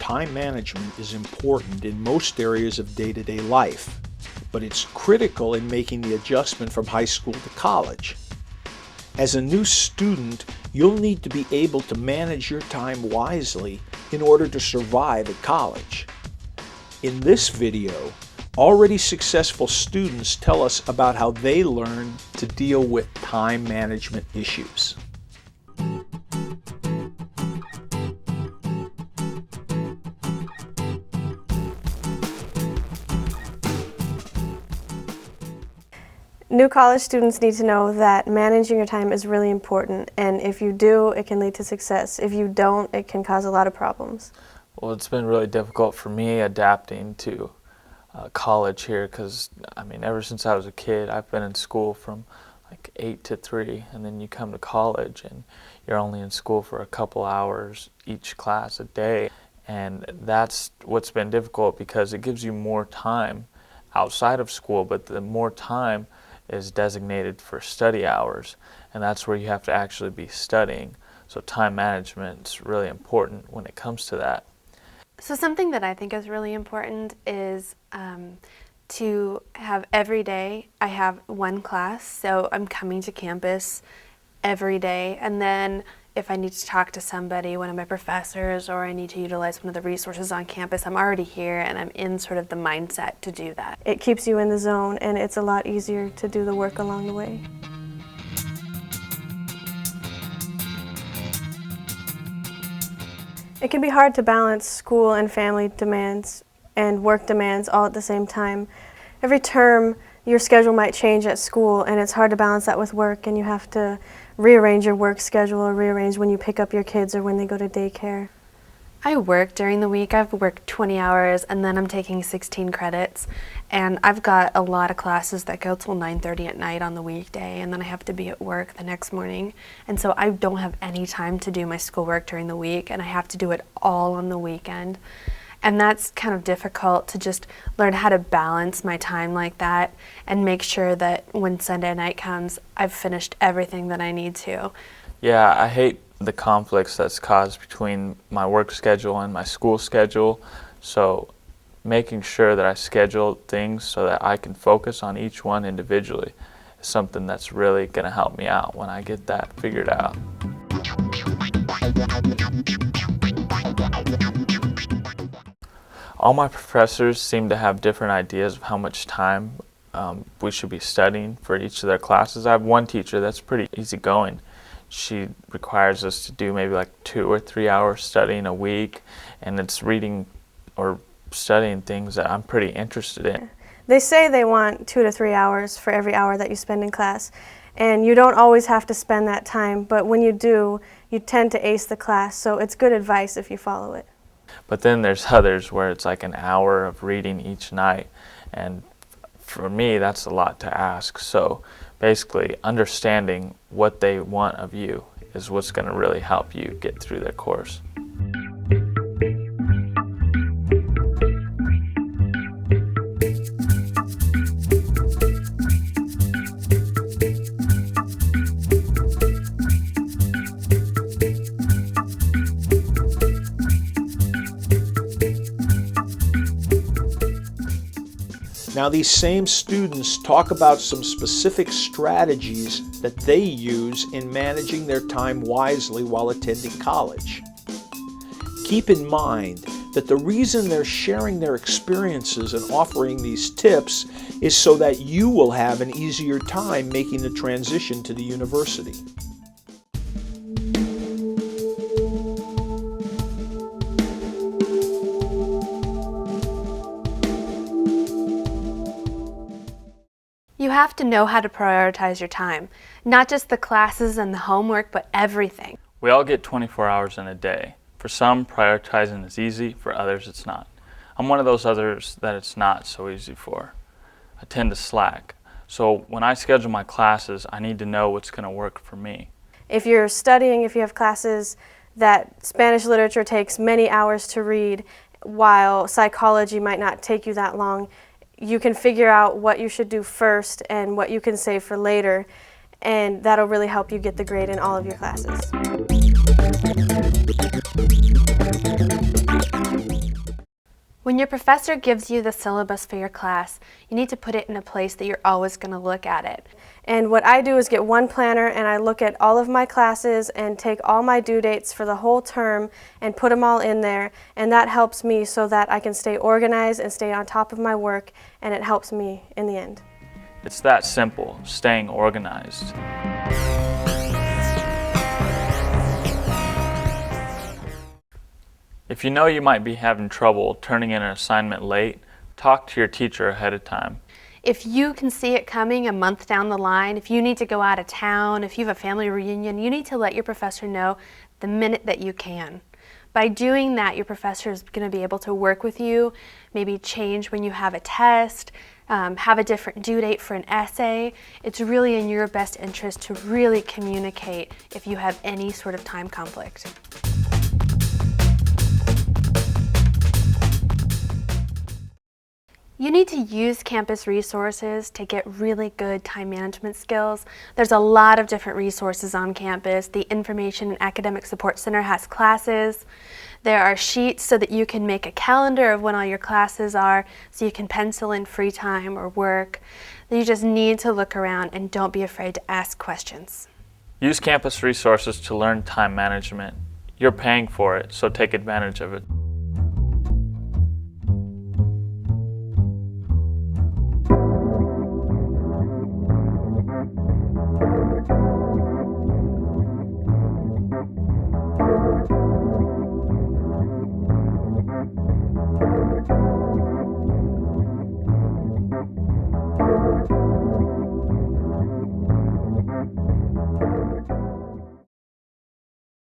time management is important in most areas of day-to-day life, but it's critical in making the adjustment from high school to college. As a new student, you'll need to be able to manage your time wisely in order to survive at college. In this video, already successful students tell us about how they learn to deal with time management issues. New college students need to know that managing your time is really important, and if you do, it can lead to success. If you don't, it can cause a lot of problems. Well, it's been really difficult for me adapting to college here because, ever since I was a kid, I've been in school from like 8 to 3, and then you come to college and you're only in school for a couple hours each class a day. And that's what's been difficult because it gives you more time outside of school, but the more time is designated for study hours, and that's where you have to actually be studying. So time management is really important when it comes to that. So something that I think is really important is to have every day I have one class, so I'm coming to campus every day, and then if I need to talk to somebody, one of my professors, or I need to utilize one of the resources on campus, I'm already here and I'm in sort of the mindset to do that. It keeps you in the zone, and it's a lot easier to do the work along the way. It can be hard to balance school and family demands and work demands all at the same time. Every term, your schedule might change at school, and it's hard to balance that with work, and you have to rearrange your work schedule or rearrange when you pick up your kids or when they go to daycare. I work during the week. I've worked 20 hours and then I'm taking 16 credits, and I've got a lot of classes that go till 9:30 at night on the weekday, and then I have to be at work the next morning, and so I don't have any time to do my schoolwork during the week, and I have to do it all on the weekend. And that's kind of difficult to just learn how to balance my time like that and make sure that when Sunday night comes, I've finished everything that I need to. Yeah, I hate the conflicts that's caused between my work schedule and my school schedule. So making sure that I schedule things so that I can focus on each one individually is something that's really going to help me out when I get that figured out. All my professors seem to have different ideas of how much time we should be studying for each of their classes. I have one teacher that's pretty easygoing. She requires us to do maybe like 2 or 3 hours studying a week, and it's reading or studying things that I'm pretty interested in. They say they want 2 to 3 hours for every hour that you spend in class, and you don't always have to spend that time, but when you do, you tend to ace the class, so it's good advice if you follow it. But then there's others where it's like an hour of reading each night, and for me that's a lot to ask. So basically understanding what they want of you is what's going to really help you get through their course. Now, these same students talk about some specific strategies that they use in managing their time wisely while attending college. Keep in mind that the reason they're sharing their experiences and offering these tips is so that you will have an easier time making the transition to the university. You have to know how to prioritize your time, not just the classes and the homework, but everything. We all get 24 hours in a day. For some, prioritizing is easy, for others it's not. I'm one of those others that it's not so easy for. I tend to slack. So when I schedule my classes, I need to know what's going to work for me. If you're studying, if you have classes that Spanish literature takes many hours to read, while psychology might not take you that long, you can figure out what you should do first and what you can save for later, and that'll really help you get the grade in all of your classes. When your professor gives you the syllabus for your class, you need to put it in a place that you're always going to look at it. And what I do is get one planner and I look at all of my classes and take all my due dates for the whole term and put them all in there, and that helps me so that I can stay organized and stay on top of my work, and it helps me in the end. It's that simple, staying organized. If you know you might be having trouble turning in an assignment late, talk to your teacher ahead of time. If you can see it coming a month down the line, if you need to go out of town, if you have a family reunion, you need to let your professor know the minute that you can. By doing that, your professor is going to be able to work with you, maybe change when you have a test, have a different due date for an essay. It's really in your best interest to really communicate if you have any sort of time conflict. You need to use campus resources to get really good time management skills. There's a lot of different resources on campus. The Information and Academic Support Center has classes. There are sheets so that you can make a calendar of when all your classes are, so you can pencil in free time or work. You just need to look around and don't be afraid to ask questions. Use campus resources to learn time management. You're paying for it, so take advantage of it.